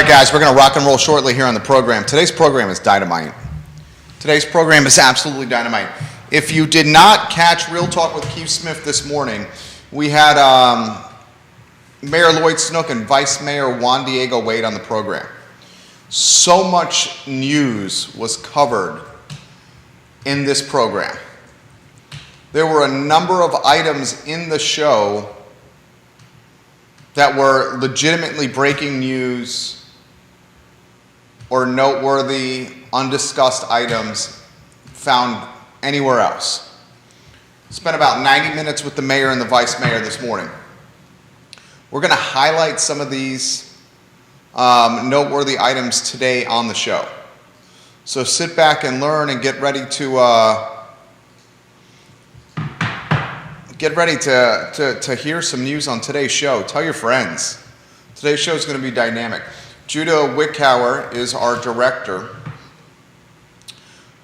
right, guys, we're going to rock and roll shortly here on the program. Today's program is dynamite. Today's program is absolutely dynamite. If you did not catch Real Talk with Keith Smith this morning, we had Mayor Lloyd Snook and Vice Mayor Juan Diego Wade on the program. So much news was covered in this program. There were a number of items in the show that were legitimately breaking news or noteworthy, undiscussed items found anywhere else. Spent about 90 minutes with the mayor and the vice mayor this morning. We're going to highlight some of these noteworthy items today on the show. So sit back and learn and get ready to hear some news on today's show. Tell your friends. Today's show is going to be dynamic. Judah Wickhauer is our director.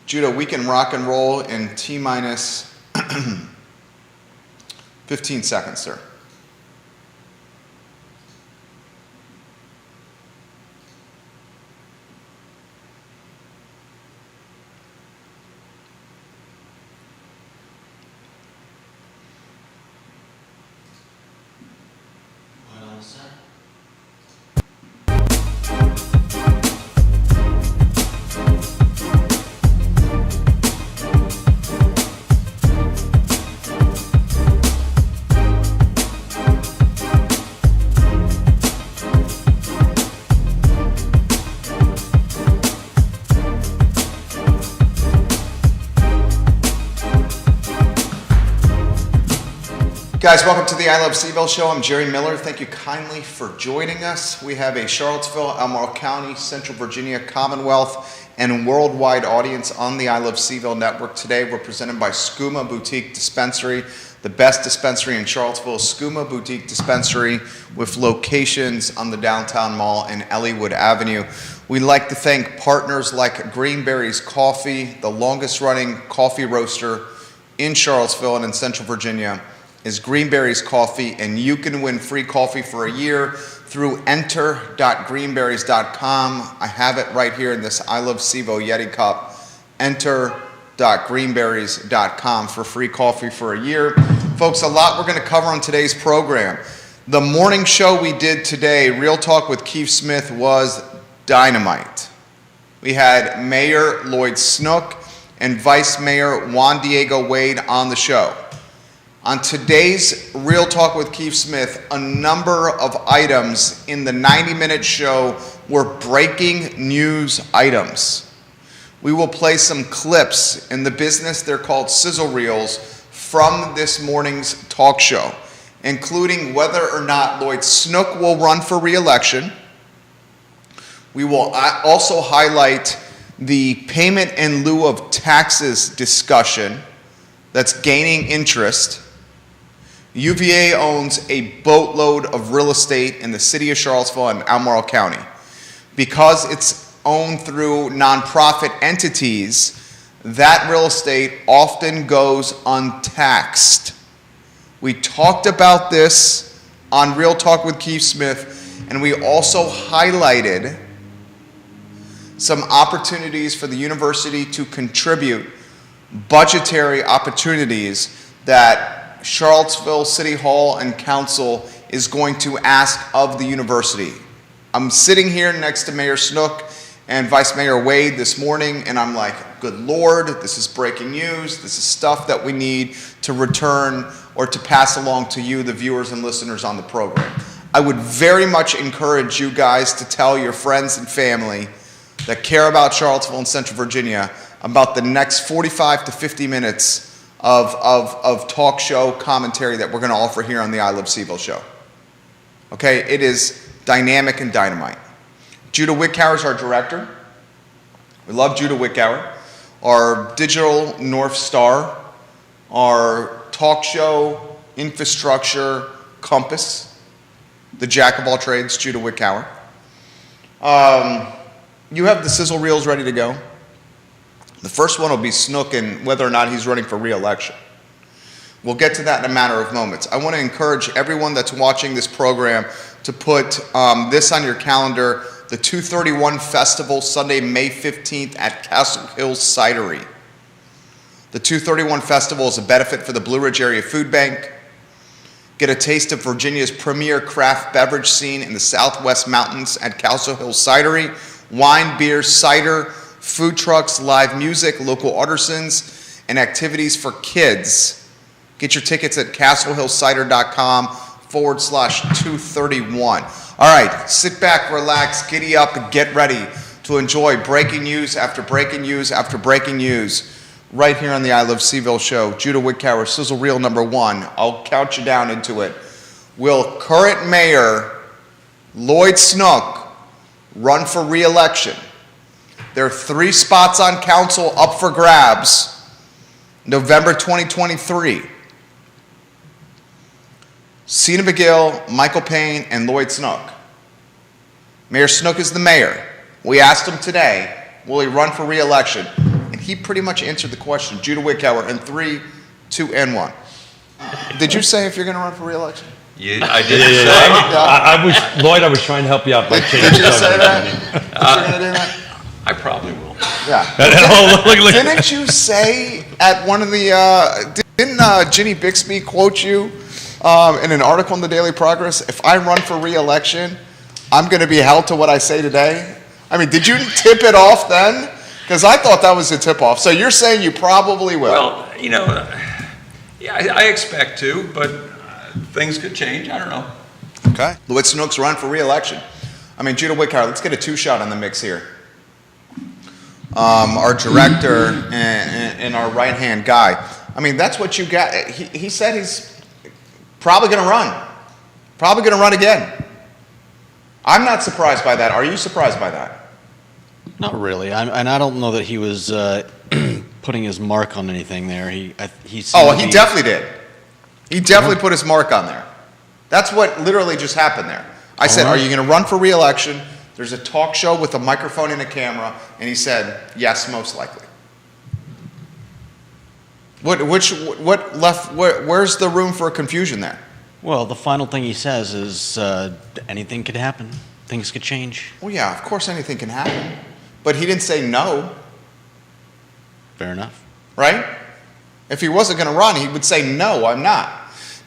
Judah, we can rock and roll in T-minus 15 seconds, sir. Guys, welcome to the I Love CVille show. I'm Jerry Miller. Thank you kindly for joining us. We have a Charlottesville, Albemarle County, Central Virginia, Commonwealth, and worldwide audience on the I Love CVille network today. We're presented by Skooma Boutique Dispensary, the best dispensary in Charlottesville. Skooma Boutique Dispensary with locations on the downtown mall and Ellwood Avenue. We'd like to thank partners like Greenberry's Coffee, the longest running coffee roaster in Charlottesville and in Central Virginia is Greenberry's Coffee, and you can win free coffee for a year through enter.greenberries.com. I have it right here in this I Love CVille Yeti cup. Enter.greenberries.com for free coffee for a year. Folks, a lot we're going to cover on today's program. The morning show we did today, Real Talk with Keith Smith, was dynamite. We had Mayor Lloyd Snook and Vice Mayor Juan Diego Wade on the show. On today's Real Talk with Keith Smith, a number of items in the 90-minute show were breaking news items. We will play some clips in the business, they're called sizzle reels, from this morning's talk show, including whether or not Lloyd Snook will run for re-election. We will also highlight the payment in lieu of taxes discussion that's gaining interest. UVA owns a boatload of real estate in the city of Charlottesville and Albemarle County. Because it's owned through nonprofit entities, that real estate often goes untaxed. We talked about this on Real Talk with Keith Smith, and we also highlighted some opportunities for the university to contribute budgetary opportunities that Charlottesville City Hall and Council is going to ask of the university. I'm sitting here next to Mayor Snook and Vice Mayor Wade this morning, and I'm like, good Lord, this is breaking news. This is stuff that we need to return or to pass along to you, the viewers and listeners on the program. I would very much encourage you guys to tell your friends and family that care about Charlottesville and Central Virginia about the next 45 to 50 minutes of talk show commentary that we're going to offer here on the I Love CVille show. Okay, it is dynamic and dynamite. Judah Wickhauer is our director. We love Judah Wickhauer. Our digital North Star, our talk show infrastructure compass, the jack of all trades, Judah Wickhauer. You have the sizzle reels ready to go. The first one will be Snook and whether or not he's running for re-election. We'll get to that in a matter of moments. I want to encourage everyone that's watching this program to put this on your calendar the 231 Festival, Sunday, May 15th at Castle Hill Cidery. The 231 Festival is a benefit for the Blue Ridge Area Food Bank. Get a taste of Virginia's premier craft beverage scene in the Southwest Mountains at Castle Hill Cidery. Wine, beer, cider, food trucks, live music, local artisans, and activities for kids. Get your tickets at castlehillcider.com/231. All right, sit back, relax, giddy up, and get ready to enjoy breaking news after breaking news after breaking news right here on the I Love Seville show. Judah Wickower, sizzle reel number 1. I'll count you down into it. Will current mayor Lloyd Snook run for re-election? There are 3 spots on council up for grabs November 2023. Sena McGill, Michael Payne, and Lloyd Snook. Mayor Snook is the mayor. We asked him today, will he run for re-election? And he pretty much answered the question. Judah Wickower in 3, 2, and 1. Did you say if you're going to run for re-election? Yeah, I did. Lloyd, I was trying to help you out by changing. Did you just say that? You're going to do that? I probably will. Yeah. Look. Didn't you say at one of the, didn't Ginny Bixby quote you in an article in the Daily Progress, if I run for re-election, I'm going to be held to what I say today? I mean, did you tip it off then? Because I thought that was a tip-off. So you're saying you probably will? Well, yeah, I expect to, but things could change. I don't know. Okay. Lloyd Snook's run for re-election. I mean, Judah Wickower, let's get a 2-shot on the mix here. Our director and our right-hand guy. I mean, that's what you got. He said he's probably going to run. Probably going to run again. I'm not surprised by that. Are you surprised by that? Not really. And I don't know that he was putting his mark on anything there. He definitely did. He definitely put his mark on there. That's what literally just happened there. I said, are you going to run for re-election? There's a talk show with a microphone and a camera, and he said, yes, most likely. Where's the room for confusion there? Well, the final thing he says is anything could happen. Things could change. Well, yeah, of course anything can happen. But he didn't say no. Fair enough. Right? If he wasn't going to run, he would say, no, I'm not.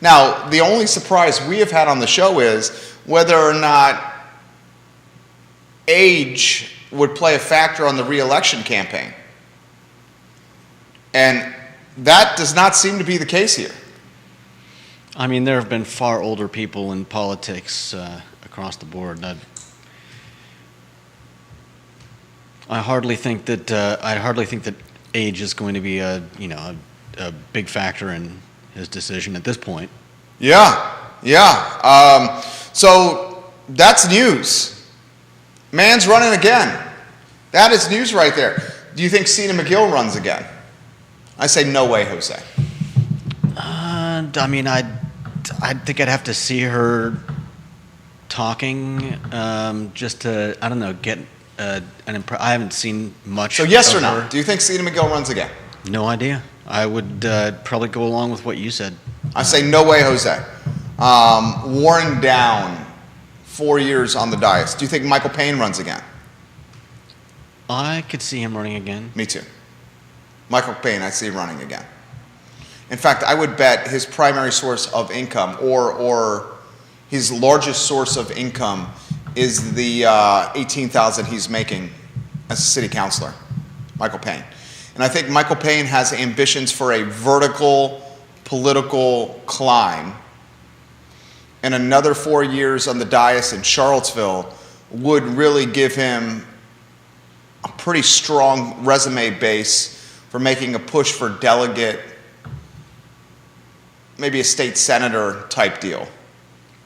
Now, the only surprise we have had on the show is whether or not age would play a factor on the re-election campaign. And that does not seem to be the case here. I mean, there have been far older people in politics across the board. I hardly think that age is going to be a big factor in his decision at this point. Yeah. So that's news. Man's running again. That is news right there. Do you think Sena McGill runs again? I say no way, Jose. I mean, I think I'd have to see her talking just to, I don't know, get I haven't seen much. So yes or of no? her. Do you think Sena McGill runs again? No idea. I would probably go along with what you said. I say no way, Jose. Worn down 4 years on the dais. Do you think Michael Payne runs again? I could see him running again. Me too. Michael Payne, I see him running again. In fact, I would bet his primary source of income or his largest source of income is the $18,000 he's making as a city councilor, Michael Payne. And I think Michael Payne has ambitions for a vertical political climb. And another 4 years on the dais in Charlottesville would really give him a pretty strong resume base for making a push for delegate, maybe a state senator type deal.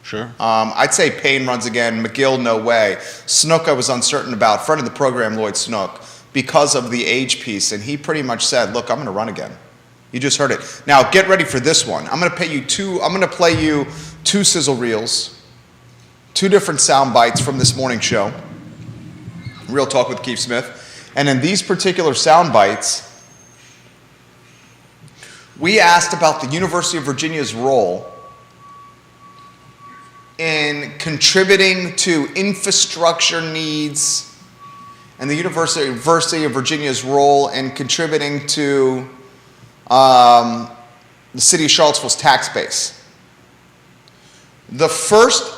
Sure. I'd say Payne runs again. McGill, no way. Snook, I was uncertain about. Friend of the program, Lloyd Snook, because of the age piece. And he pretty much said, look, I'm going to run again. You just heard it. Now, get ready for this one. I'm going to play you two sizzle reels, 2 different sound bites from this morning show. Real Talk with Keith Smith. And in these particular sound bites, we asked about the University of Virginia's role in contributing to infrastructure needs and the University of Virginia's role in contributing to the city of Charlottesville's tax base. The first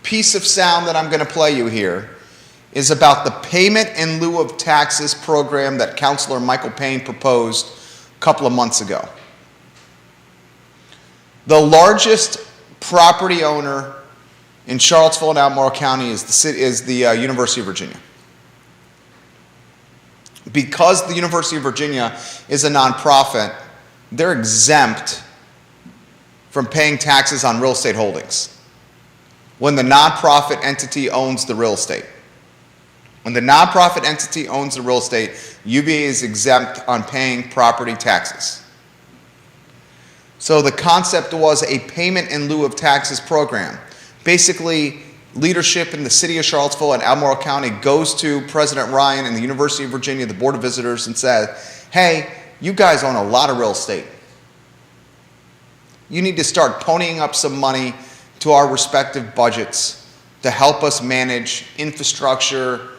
piece of sound that I'm going to play you here is about the payment in lieu of taxes program that Councilor Michael Payne proposed a couple of months ago. The largest property owner in Charlottesville and Albemarle County is the University of Virginia. Because the University of Virginia is a nonprofit, they're exempt from paying taxes on real estate holdings when the nonprofit entity owns the real estate. When the nonprofit entity owns the real estate, UVA is exempt on paying property taxes. So the concept was a payment in lieu of taxes program. Basically, leadership in the city of Charlottesville and Albemarle County goes to President Ryan and the University of Virginia, the Board of Visitors, and says, hey, you guys own a lot of real estate. You need to start ponying up some money to our respective budgets to help us manage infrastructure,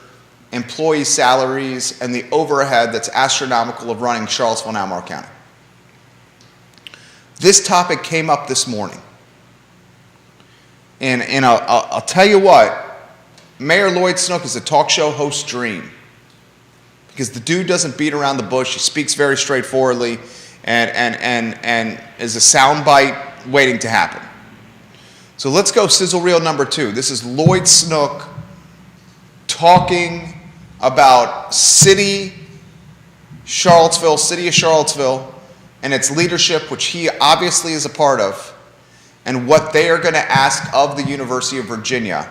employee salaries, and the overhead that's astronomical of running Charlottesville and Albemarle County. This topic came up this morning. And I'll tell you what, Mayor Lloyd Snook is a talk show host's dream. Because the dude doesn't beat around the bush, he speaks very straightforwardly, and is a soundbite waiting to happen. So let's go sizzle reel number 2. This is Lloyd Snook talking about city of Charlottesville, and its leadership, which he obviously is a part of, and what they are going to ask of the University of Virginia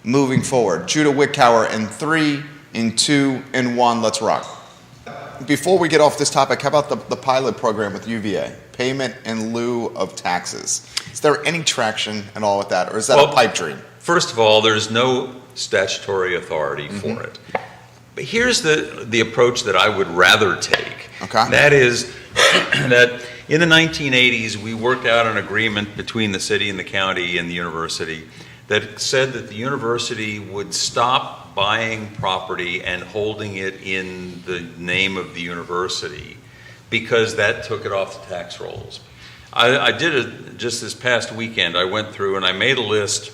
moving forward. Judah Wickhauer in 3, in 2, in 1, let's rock. Before we get off this topic, how about the pilot program with UVA? Payment in lieu of taxes. Is there any traction at all with that, or is that a pipe dream? First of all, there's no statutory authority for it. But here's the approach that I would rather take. Okay. That is that in the 1980s, we worked out an agreement between the city and the county and the university that said that the university would stop buying property and holding it in the name of the university because that took it off the tax rolls. I did it just this past weekend. I went through and I made a list.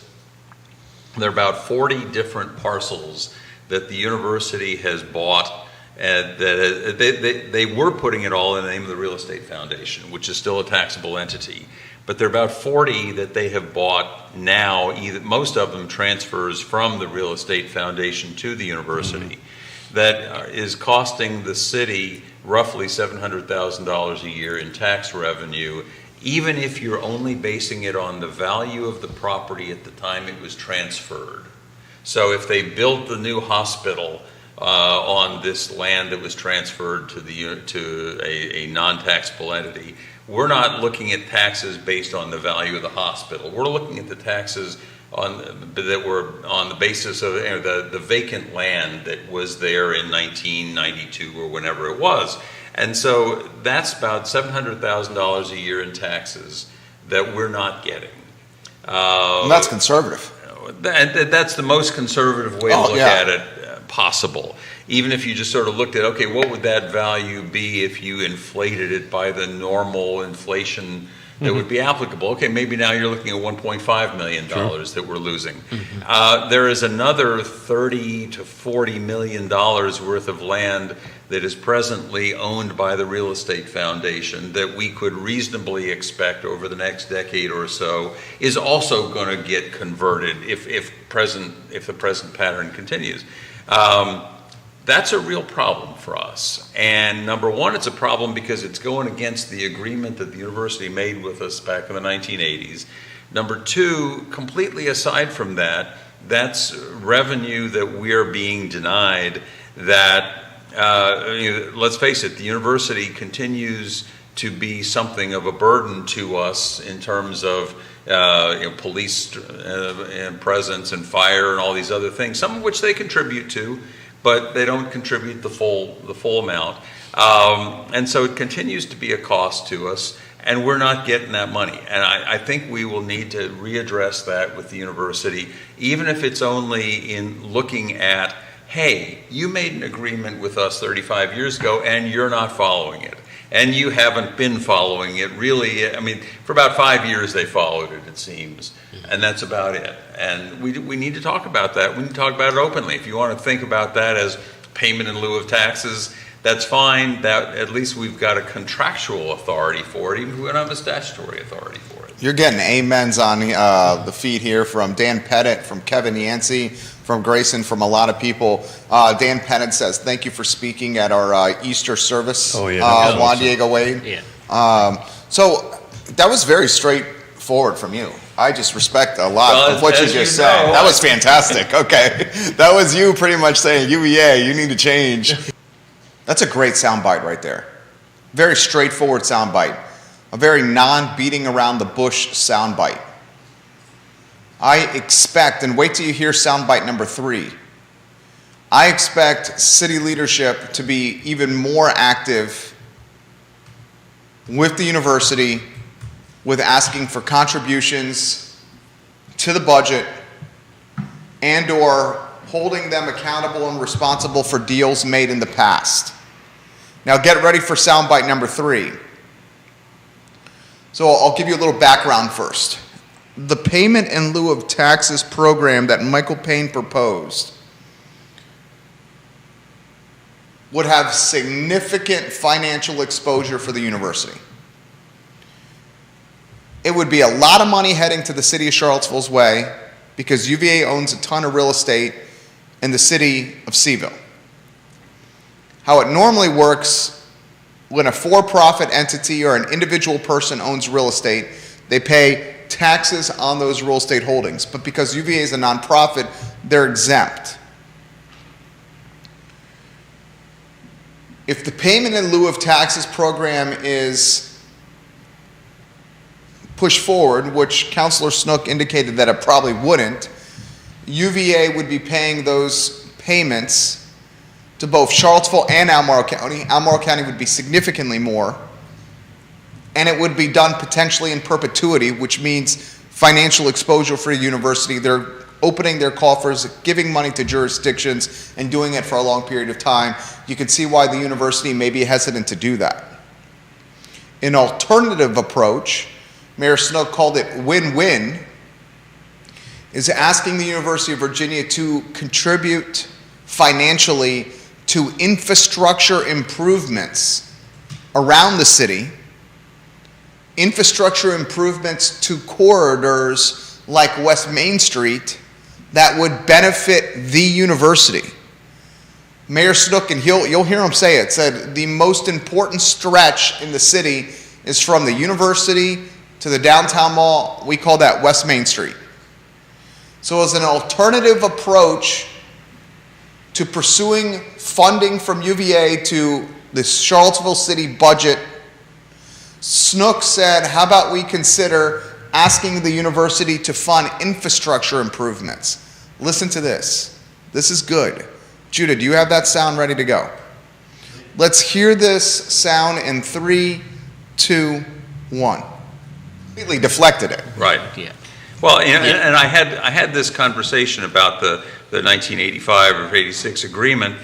There are about 40 different parcels that the university has bought, and that they were putting it all in the name of the Real Estate Foundation, which is still a taxable entity. But there are about 40 that they have bought now, most of them transfers from the Real Estate Foundation to the university, that is costing the city roughly $700,000 a year in tax revenue, even if you're only basing it on the value of the property at the time it was transferred. So if they built the new hospital on this land that was transferred to a non-taxable entity, we're not looking at taxes based on the value of the hospital. We're looking at the taxes that were on the basis of the vacant land that was there in 1992 or whenever it was. And so that's about $700,000 a year in taxes that we're not getting. And that's conservative. That's the most conservative way to look at it possible. Even if you just sort of looked at, okay, what would that value be if you inflated it by the normal inflation that would be applicable? Okay, maybe now you're looking at $1.5 million that we're losing. There is another $30 to $40 million worth of land that is presently owned by the Real Estate Foundation that we could reasonably expect over the next decade or so is also going to get converted if the present pattern continues. That's a real problem for us. And number one, it's a problem because it's going against the agreement that the university made with us back in the 1980s. Number two, completely aside from that, that's revenue that we're being denied that, let's face it, the university continues to be something of a burden to us in terms of police and presence and fire and all these other things, some of which they contribute to, but they don't contribute the full amount. And so it continues to be a cost to us. and we're not getting that money. And I think we will need to readdress that with the university, even if it's only in looking at, hey, you made an agreement with us 35 years ago and you're not following it. And you haven't been following it really. I mean, for about 5 years they followed it seems. And that's about it. And we need to talk about that. We need to talk about it openly. If you want to think about that as payment in lieu of taxes, that's fine. That at least we've got a contractual authority for it, even if we don't have a statutory authority for it. You're getting amens on the feed here from Dan Pettit, from Kevin Yancey, from Grayson, from a lot of people. Dan Pettit says, thank you for speaking at our Easter service. Oh, yeah, that was Juan awesome. Diego Wade. Yeah. So that was very straightforward from you. I just respect a lot Well, of what you as just you said. know, That was fantastic. Okay. That was you pretty much saying, UVA, you need to change. That's a great soundbite right there. Very straightforward soundbite. A very non-beating around the bush soundbite. I expect, and wait till you hear soundbite number 3. I expect city leadership to be even more active with the university, with asking for contributions to the budget and or holding them accountable and responsible for deals made in the past. Now get ready for soundbite number 3. So I'll give you a little background first. The payment in lieu of taxes program that Michael Payne proposed would have significant financial exposure for the university. It would be a lot of money heading to the city of Charlottesville's way because UVA owns a ton of real estate in the city of Seaville. How it normally works, when a for-profit entity or an individual person owns real estate, they pay taxes on those real estate holdings. But because UVA is a nonprofit, they're exempt. If the payment in lieu of taxes program is pushed forward, which Councilor Snook indicated that it probably wouldn't, UVA would be paying those payments to both Charlottesville and Albemarle County. Albemarle County would be significantly more, and it would be done potentially in perpetuity, which means financial exposure for a university. They're opening their coffers, giving money to jurisdictions, and doing it for a long period of time. You can see why the university may be hesitant to do that. An alternative approach, Mayor Snook called it win-win, is asking the University of Virginia to contribute financially to infrastructure improvements around the city, infrastructure improvements to corridors like West Main Street that would benefit the university. Mayor Snook, and you'll hear him say it, said the most important stretch in the city is from the university to the downtown mall. We call that West Main Street. So as an alternative approach to pursuing funding from UVA to the Charlottesville city budget, Snook said, how about we consider asking the university to fund infrastructure improvements? Listen to this. This is good. Judah, do you have that sound ready to go? Let's hear this sound in 3, 2, 1. Completely deflected it. Right. Yeah. Well, and I had this conversation about the 1985 or 86 agreement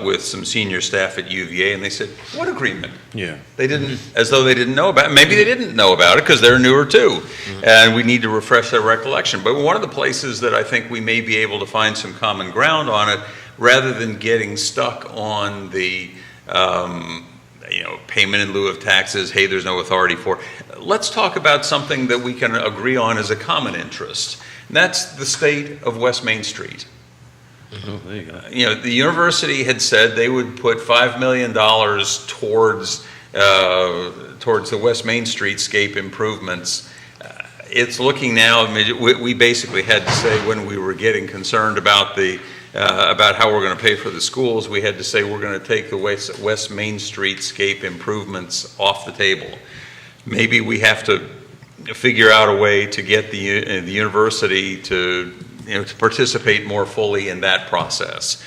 with some senior staff at UVA, and they said, what agreement? Yeah. They didn't, as though they didn't know about it. Maybe they didn't know about it because they're newer too, and we need to refresh their recollection. But one of the places that I think we may be able to find some common ground on it, rather than getting stuck on the payment in lieu of taxes, hey, there's no authority for, let's talk about something that we can agree on as a common interest. And that's the state of West Main Street. Oh, there you go. The university had said they would put $5 million towards the West Main Streetscape improvements. It's looking now, we basically had to say when we were getting concerned about about how we're going to pay for the schools, we had to say we're going to take the West Main Streetscape improvements off the table. Maybe we have to figure out a way to get the university to participate more fully in that process,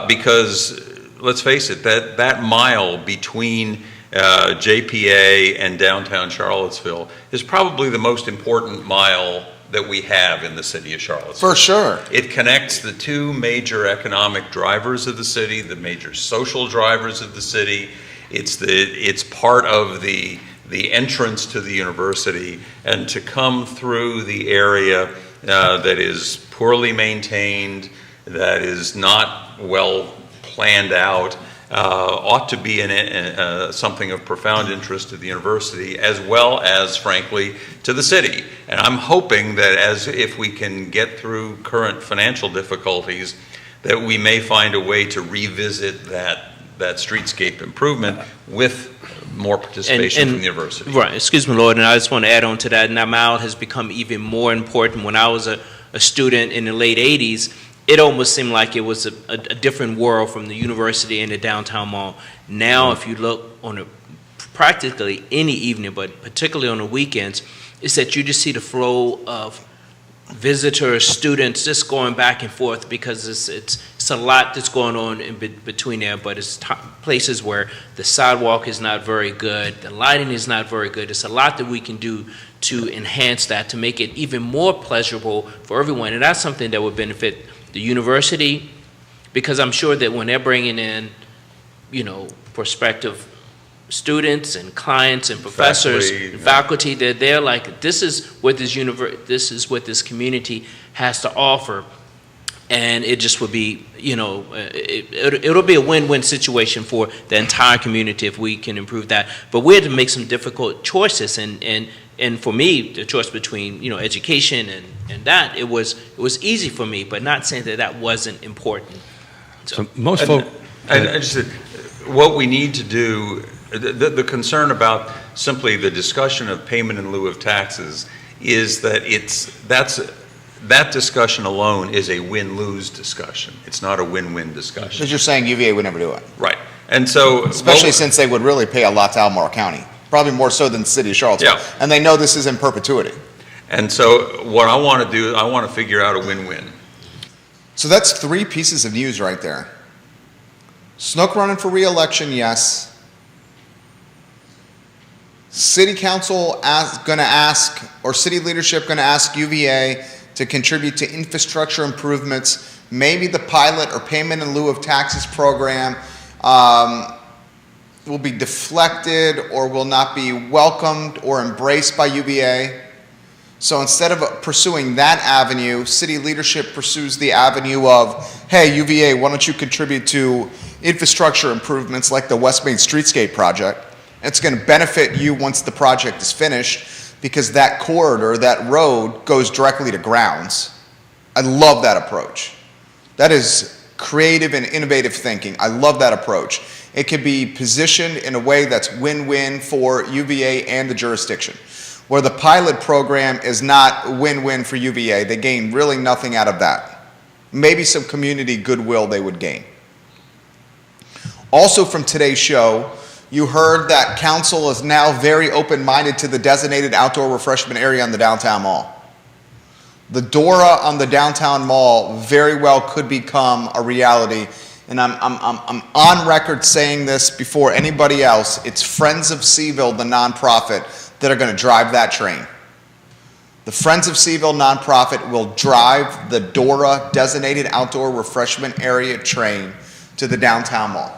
because let's face it, that mile between JPA and downtown Charlottesville is probably the most important mile that we have in the city of Charlottesville. For sure. It connects the two major economic drivers of the city, the major social drivers of the city. It's part of the entrance to the university, and to come through the area that is poorly maintained, that is not well planned out, ought to be something of profound interest to the university, as well as, frankly, to the city. And I'm hoping that if we can get through current financial difficulties, that we may find a way to revisit that streetscape improvement with more participation from the university. Right, excuse me, Lord, and I just want to add on to that. Now, mile has become even more important. When I was a student in the late 80s, it almost seemed like it was a different world from the university and the downtown mall. Now, if you look on practically any evening, but particularly on the weekends, it's that you just see the flow of visitors, students, just going back and forth, because it's a lot that's going on in between there, but it's places where the sidewalk is not very good, the lighting is not very good. It's a lot that we can do to enhance that, to make it even more pleasurable for everyone, and that's something that would benefit the university, because I'm sure that when they're bringing in, prospective students and clients and professors, faculty, they're like, this is what this community has to offer, and it just would be, it'll be a win-win situation for the entire community if we can improve that. But we had to make some difficult choices, and for me, the choice between education and that, it was easy for me, but not saying that wasn't important. So most folks. I just said, what we need to do, the concern about simply the discussion of payment in lieu of taxes is that that discussion alone is a win-lose discussion. It's not a win-win discussion. Because you're saying UVA would never do it. Right. And so, Especially since they would really pay a lot to Albemarle County, probably more so than the city of Charlottesville. Yeah. And they know this is in perpetuity. And so what I want to do, I want to figure out a win-win. So that's 3 pieces of news right there. Snook running for re-election, yes. City council going to ask, or city leadership going to ask UVA to contribute to infrastructure improvements. Maybe the pilot or payment in lieu of taxes program will be deflected or will not be welcomed or embraced by UVA. So instead of pursuing that avenue, city leadership pursues the avenue of, hey, UVA, why don't you contribute to infrastructure improvements like the West Main Streetscape project? It's going to benefit you once the project is finished, because that corridor, that road, goes directly to grounds. I love that approach. That is creative and innovative thinking. I love that approach. It can be positioned in a way that's win-win for UVA and the jurisdiction, where the pilot program is not win-win for UVA. They gain really nothing out of that. Maybe some community goodwill they would gain. Also from today's show, you heard that council is now very open-minded to the designated outdoor refreshment area on the downtown mall. The Dora on the downtown mall very well could become a reality, and I'm on record saying this before anybody else. It's Friends of Seaville, the nonprofit, that are going to drive that train. The Friends of Seaville nonprofit will drive the Dora designated outdoor refreshment area train to the downtown mall.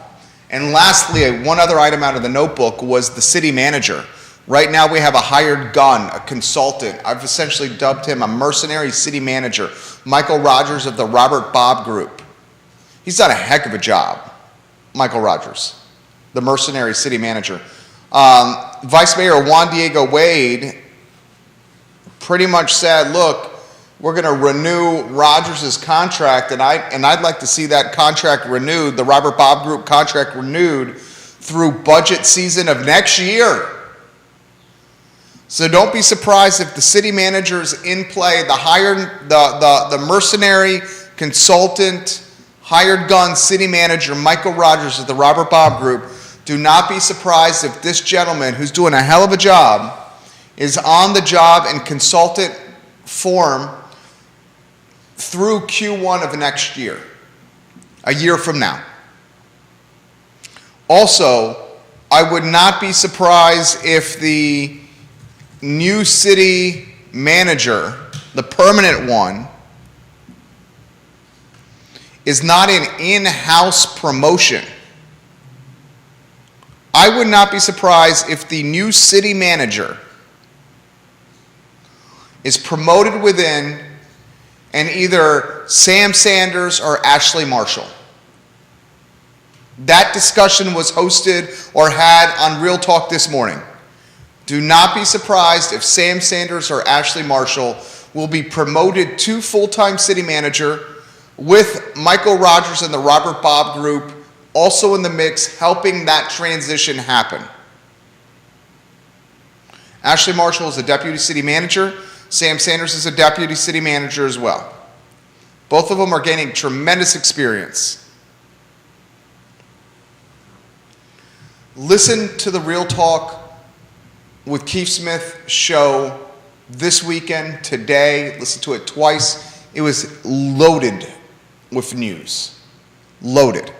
And lastly, one other item out of the notebook was the city manager. Right now we have a hired gun, a consultant. I've essentially dubbed him a mercenary city manager, Michael Rogers of the Robert Bob Group. He's done a heck of a job, Michael Rogers, the mercenary city manager. Vice Mayor Juan Diego Wade pretty much said, look, we're going to renew Rogers' contract, and I'd like to see that contract renewed, the Robert Bob Group contract renewed through budget season of next year. So don't be surprised if the city manager's in play, the mercenary consultant, hired gun city manager, Michael Rogers of the Robert Bob Group. Do not be surprised if this gentleman, who's doing a hell of a job, is on the job in consultant form through Q1 of next year, a year from now. Also, I would not be surprised if the new city manager, the permanent one, is not an in-house promotion. I would not be surprised if the new city manager is promoted within and either Sam Sanders or Ashley Marshall. That discussion was hosted or had on Real Talk this morning. Do not be surprised if Sam Sanders or Ashley Marshall will be promoted to full-time city manager with Michael Rogers and the Robert Bob Group also in the mix, helping that transition happen. Ashley Marshall is a deputy city manager. Sam Sanders is a deputy city manager as well. Both of them are gaining tremendous experience. Listen to the Real Talk with Keith Smith show this weekend, today. Listen to it twice. It was loaded with news. Loaded.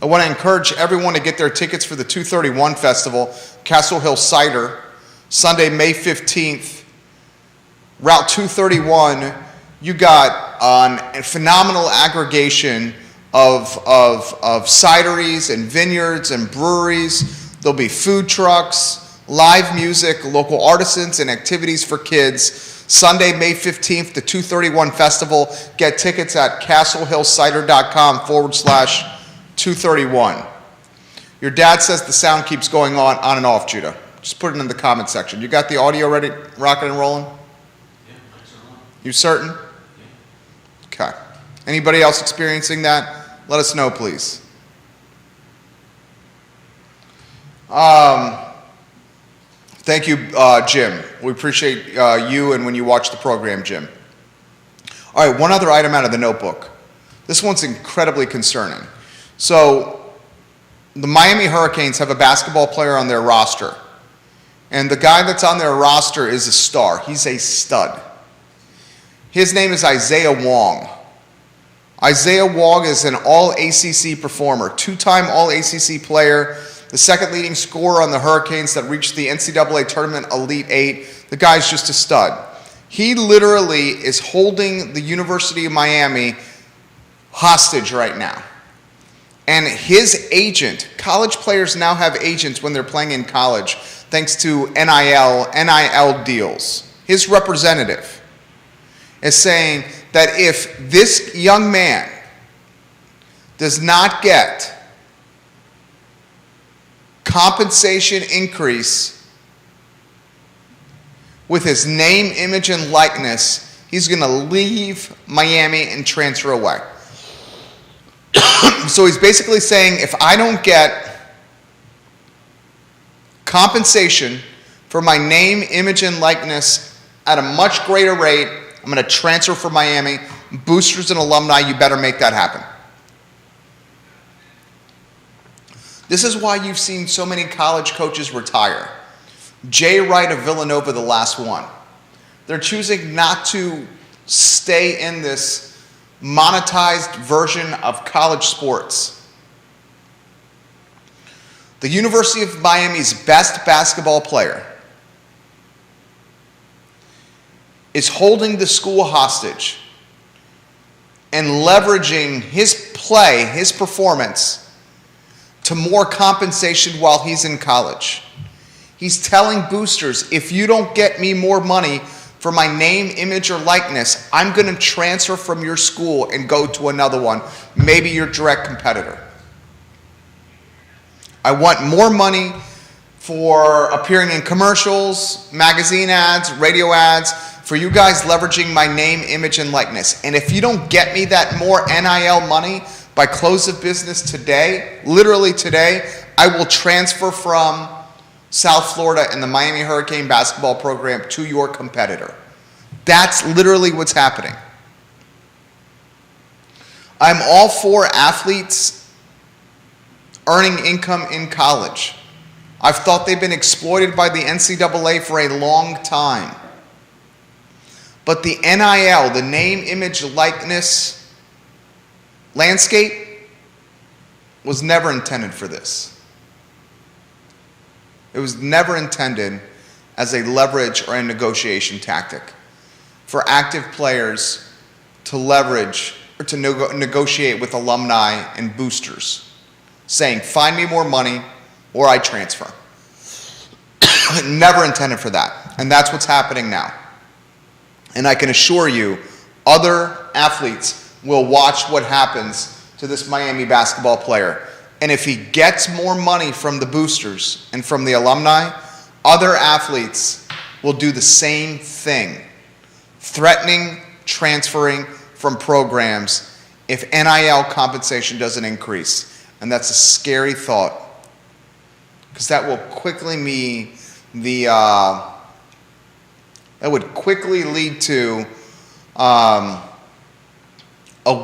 I want to encourage everyone to get their tickets for the 231 Festival, Castle Hill Cider, Sunday, May 15th. Route 231, you got a phenomenal aggregation of cideries and vineyards and breweries. There'll be food trucks, live music, local artisans, and activities for kids. Sunday, May 15th, the 231 Festival. Get tickets at castlehillcider.com/231. Your dad says the sound keeps going on and off, Judah. Just put it in the comment section. You got the audio ready, rocking and rolling? Yeah, You certain? Okay. Anybody else experiencing that? Let us know, please. Thank you, Jim. We appreciate you and when you watch the program, Jim. All right, one other item out of the notebook. This one's incredibly concerning. So, the Miami Hurricanes have a basketball player on their roster. And the guy that's on their roster is a star. He's a stud. His name is Isaiah Wong. Isaiah Wong is an All-ACC performer, two-time All-ACC player, the second leading scorer on the Hurricanes that reached the NCAA Tournament Elite Eight. The guy's just a stud. He literally is holding the University of Miami hostage right now. And his agent, college players now have agents when they're playing in college, thanks to NIL deals. His representative is saying that if this young man does not get compensation increase with his name, image, and likeness, he's going to leave Miami and transfer away. So he's basically saying, if I don't get compensation for my name, image, and likeness at a much greater rate, I'm going to transfer from Miami. Boosters and alumni, you better make that happen. This is why you've seen so many college coaches retire. Jay Wright of Villanova, the last one. They're choosing not to stay in this monetized version of college sports. The University of Miami's best basketball player is holding the school hostage and leveraging his play, his performance, to more compensation while he's in college. He's telling boosters, if you don't get me more money for my name, image, or likeness, I'm going to transfer from your school and go to another one, maybe your direct competitor. I want more money for appearing in commercials, magazine ads, radio ads, for you guys leveraging my name, image, and likeness. And if you don't get me that more NIL money by close of business today, literally today, I will transfer from South Florida and the Miami Hurricane basketball program to your competitor. That's literally what's happening. I'm all for athletes earning income in college. I've thought they've been exploited by the NCAA for a long time. But the NIL, the name, image, likeness landscape was never intended for this. It was never intended as a leverage or a negotiation tactic for active players to leverage or to negotiate with alumni and boosters, saying, find me more money or I transfer. Never intended for that. And that's what's happening now. And I can assure you, other athletes will watch what happens to this Miami basketball player. And if he gets more money from the boosters and from the alumni, other athletes will do the same thing, threatening transferring from programs if NIL compensation doesn't increase. And that's a scary thought, because that will quickly mean that would quickly lead to a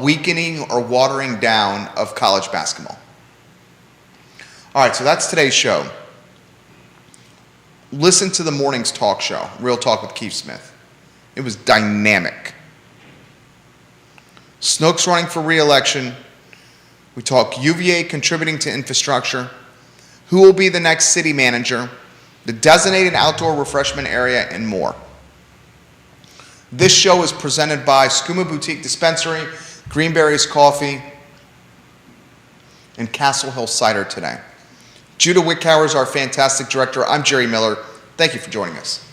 weakening or watering down of college basketball. All right, so that's today's show. Listen to the morning's talk show, Real Talk with Keith Smith. It was dynamic. Snook's running for re-election. We talk UVA contributing to infrastructure, who will be the next city manager, the designated outdoor refreshment area, and more. This show is presented by Skooma Boutique Dispensary, Greenberry's Coffee, and Castle Hill Cider today. Judah Wickhauer is our fantastic director. I'm Jerry Miller. Thank you for joining us.